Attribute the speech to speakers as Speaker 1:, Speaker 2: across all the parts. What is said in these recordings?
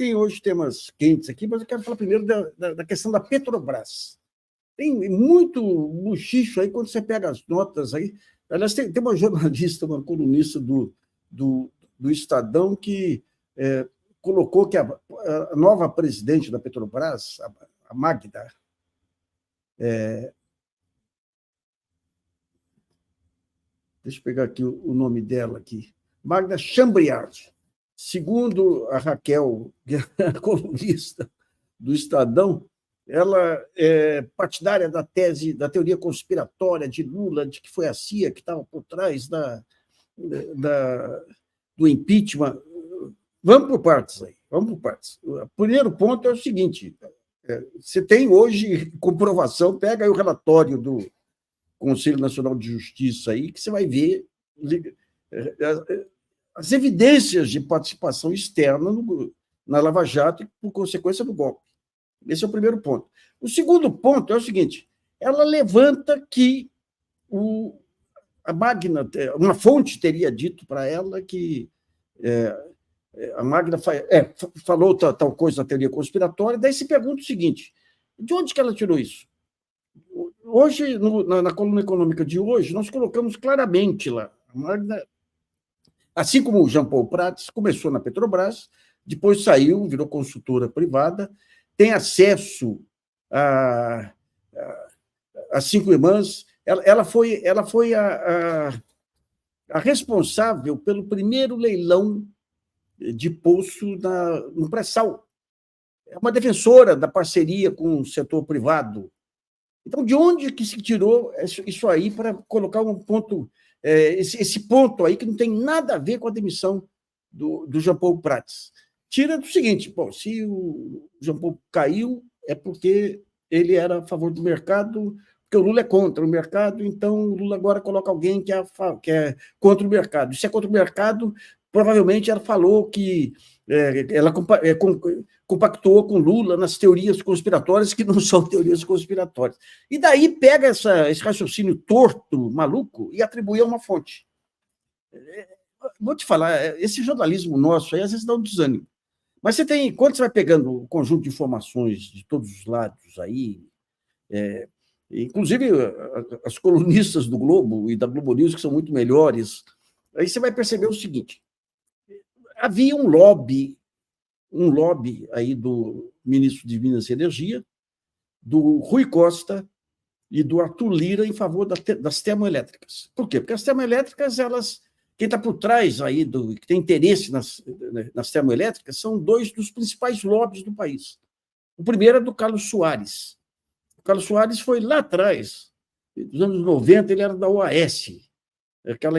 Speaker 1: tem hoje temas quentes aqui, mas eu quero falar primeiro da questão da Petrobras. Tem muito buchicho aí quando você pega as notas aí. Aliás, tem uma jornalista, uma colunista do Estadão que colocou que a nova presidente da Petrobras, a Magda, deixa eu pegar aqui o nome dela aqui, Magda Chambriard, segundo a Raquel, que é a colunista do Estadão, ela é partidária da tese, da teoria conspiratória de Lula, de que foi a CIA que estava por trás do impeachment. Vamos por partes aí, vamos por partes. O primeiro ponto é o seguinte, você tem hoje comprovação, pega aí o relatório do Conselho Nacional de Justiça aí, que você vai ver as evidências de participação externa na Lava Jato e, por consequência, do golpe. Esse é o primeiro ponto. O segundo ponto é o seguinte, ela levanta que a Magna, uma fonte teria dito para ela que a Magna falou tal coisa na teoria conspiratória, daí se pergunta o seguinte, de onde que ela tirou isso? Hoje, na coluna econômica de hoje, nós colocamos claramente lá, a Magna, assim como o Jean Paul Prats, começou na Petrobras, depois saiu, virou consultora privada, tem acesso às cinco irmãs. Ela foi a responsável pelo primeiro leilão de poço no pré-sal. É uma defensora da parceria com o setor privado. Então, de onde que se tirou isso aí para colocar um ponto, esse ponto aí que não tem nada a ver com a demissão do Jean Paul Prats? Tira do seguinte, se o Jean Paul caiu, é porque ele era a favor do mercado, porque o Lula é contra o mercado, então o Lula agora coloca alguém que é contra o mercado. Se é contra o mercado, provavelmente ela falou que ela compactou com Lula nas teorias conspiratórias, que não são teorias conspiratórias. E daí pega esse raciocínio torto, maluco, e atribui a uma fonte. Vou te falar, esse jornalismo nosso aí às vezes dá um desânimo. Mas quando você vai pegando o conjunto de informações de todos os lados aí, inclusive as colunistas do Globo e da Globo News, que são muito melhores, aí você vai perceber o seguinte, havia um lobby aí do ministro de Minas e Energia, do Rui Costa e do Arthur Lira em favor das termoelétricas. Por quê? Porque as termoelétricas, quem está por trás aí, que tem interesse nas termoelétricas, são dois dos principais lobbies do país. O primeiro é do Carlos Soares. O Carlos Soares foi lá atrás, nos anos 90, ele era da OAS,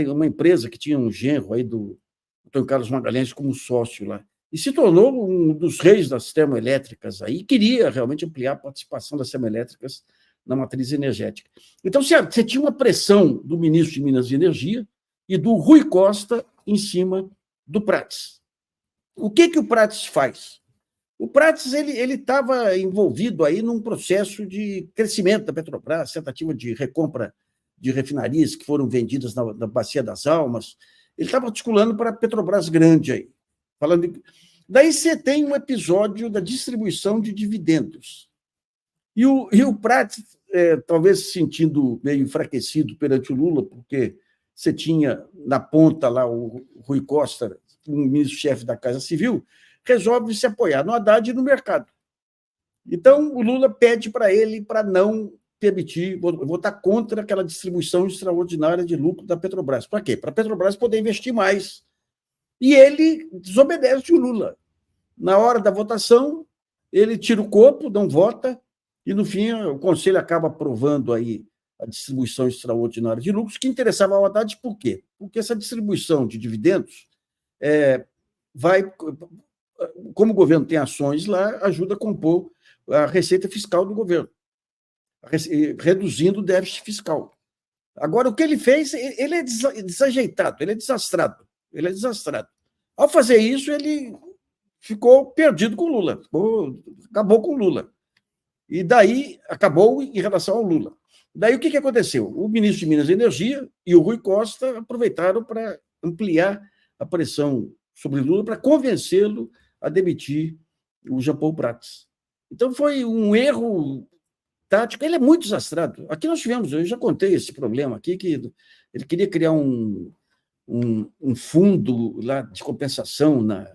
Speaker 1: uma empresa que tinha um genro aí do Antônio Carlos Magalhães como sócio lá, e se tornou um dos reis das termoelétricas aí, e queria realmente ampliar a participação das termoelétricas na matriz energética. Então, você tinha uma pressão do ministro de Minas e Energia e do Rui Costa em cima do Prats. O que o Prats faz? O Prats ele estava envolvido aí num processo de crescimento da Petrobras, tentativa de recompra de refinarias que foram vendidas na Bacia das Almas. Ele estava articulando para a Petrobras grande aí. Daí você tem um episódio da distribuição de dividendos. E o Prats, talvez se sentindo meio enfraquecido perante o Lula, porque você tinha na ponta lá o Rui Costa, o ministro-chefe da Casa Civil, resolve se apoiar no Haddad e no mercado. Então, o Lula pede para ele para não permitir, votar contra aquela distribuição extraordinária de lucro da Petrobras. Para quê? Para a Petrobras poder investir mais. E ele desobedece o Lula. Na hora da votação, ele tira o corpo, não vota, e, no fim, o Conselho acaba aprovando aí a distribuição extraordinária de lucros, que interessava ao Haddad por quê? Porque essa distribuição de dividendos vai, como o governo tem ações lá, ajuda a compor a receita fiscal do governo, reduzindo o déficit fiscal. Agora, o que ele fez, ele é desajeitado, ele é desastrado. Ao fazer isso, ele ficou perdido com o Lula, acabou com o Lula. E daí, acabou em relação ao Lula. Daí, o que aconteceu? O ministro de Minas e Energia e o Rui Costa aproveitaram para ampliar a pressão sobre Lula, para convencê-lo a demitir o Jean Paul Prats. Então, foi um erro tático. Ele é muito desastrado. Aqui nós tivemos, eu já contei esse problema aqui, que ele queria criar um fundo lá de compensação, na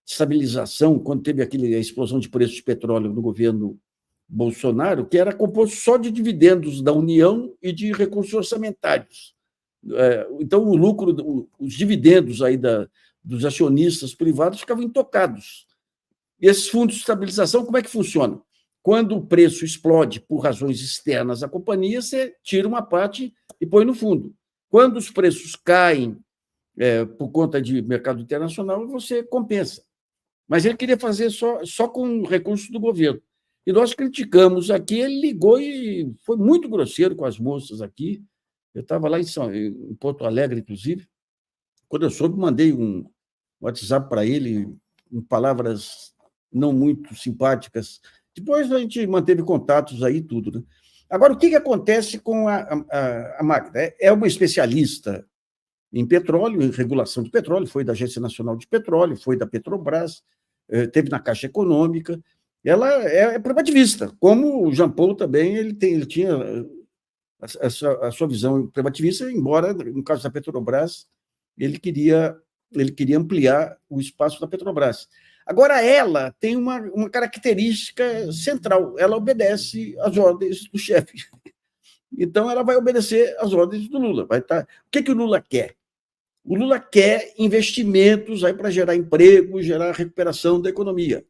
Speaker 1: estabilização, quando teve a explosão de preços de petróleo no governo Bolsonaro, que era composto só de dividendos da União e de recursos orçamentários. Então, o lucro, os dividendos aí dos acionistas privados ficavam intocados. E esses fundos de estabilização, como é que funciona? Quando o preço explode por razões externas à companhia, você tira uma parte e põe no fundo. Quando os preços caem por conta de mercado internacional, você compensa. Mas ele queria fazer só com recursos do governo. E nós criticamos aqui, ele ligou e foi muito grosseiro com as moças aqui. Eu estava lá em Porto Alegre, inclusive. Quando eu soube, mandei um WhatsApp para ele, com palavras não muito simpáticas. Depois a gente manteve contatos aí, tudo. Né? Agora, o que acontece com a Magda? É uma especialista em petróleo, em regulação de petróleo, foi da Agência Nacional de Petróleo, foi da Petrobras, teve na Caixa Econômica. Ela é privativista, como o Jean Paul também, ele tinha a sua visão privativista, embora, no caso da Petrobras, ele queria ampliar o espaço da Petrobras. Agora, ela tem uma característica central, ela obedece às ordens do chefe. Então, ela vai obedecer às ordens do Lula. O que o Lula quer? O Lula quer investimentos para gerar emprego, gerar recuperação da economia.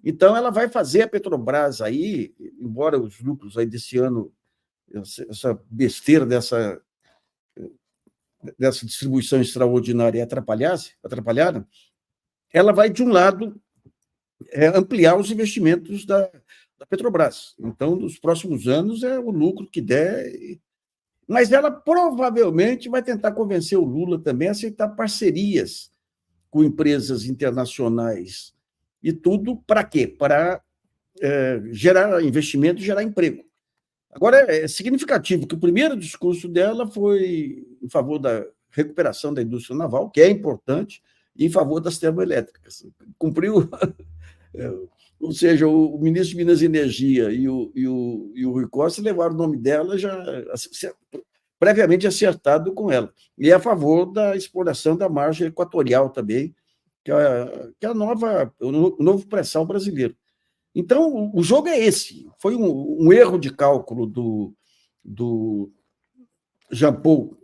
Speaker 1: Então, ela vai fazer a Petrobras aí, embora os lucros aí desse ano, essa besteira dessa distribuição extraordinária atrapalharam, ela vai, de um lado, ampliar os investimentos da Petrobras. Então, nos próximos anos, é o lucro que der. Mas ela provavelmente vai tentar convencer o Lula também a aceitar parcerias com empresas internacionais. E tudo para quê? Para gerar investimento e gerar emprego. Agora, é significativo que o primeiro discurso dela foi em favor da recuperação da indústria naval, que é importante, e em favor das termoelétricas. Cumpriu, ou seja, o ministro de Minas e Energia e o Rui Costa levaram o nome dela já previamente acertado com ela. E é a favor da exploração da margem equatorial também, que é o novo pré-sal brasileiro. Então, o jogo é esse. Foi um erro de cálculo do Jean Paul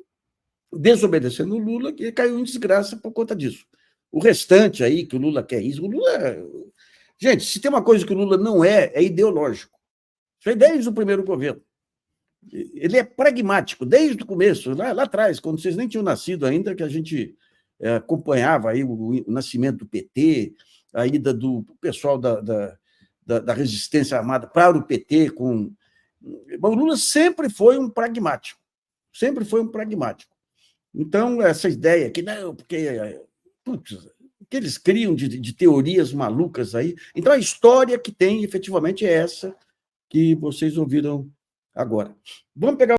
Speaker 1: desobedecendo o Lula, que caiu em desgraça por conta disso. O restante aí, que o Lula quer isso, o Lula... Gente, se tem uma coisa que o Lula não é ideológico. Isso aí desde o primeiro governo. Ele é pragmático, desde o começo, lá atrás, quando vocês nem tinham nascido ainda, que a gente acompanhava aí o nascimento do PT, a ida do pessoal da resistência armada para o PT. O Lula sempre foi um pragmático. Sempre foi um pragmático. Então, essa ideia que não, porque que eles criam de teorias malucas aí. Então, a história que tem, efetivamente, é essa que vocês ouviram agora. Vamos pegar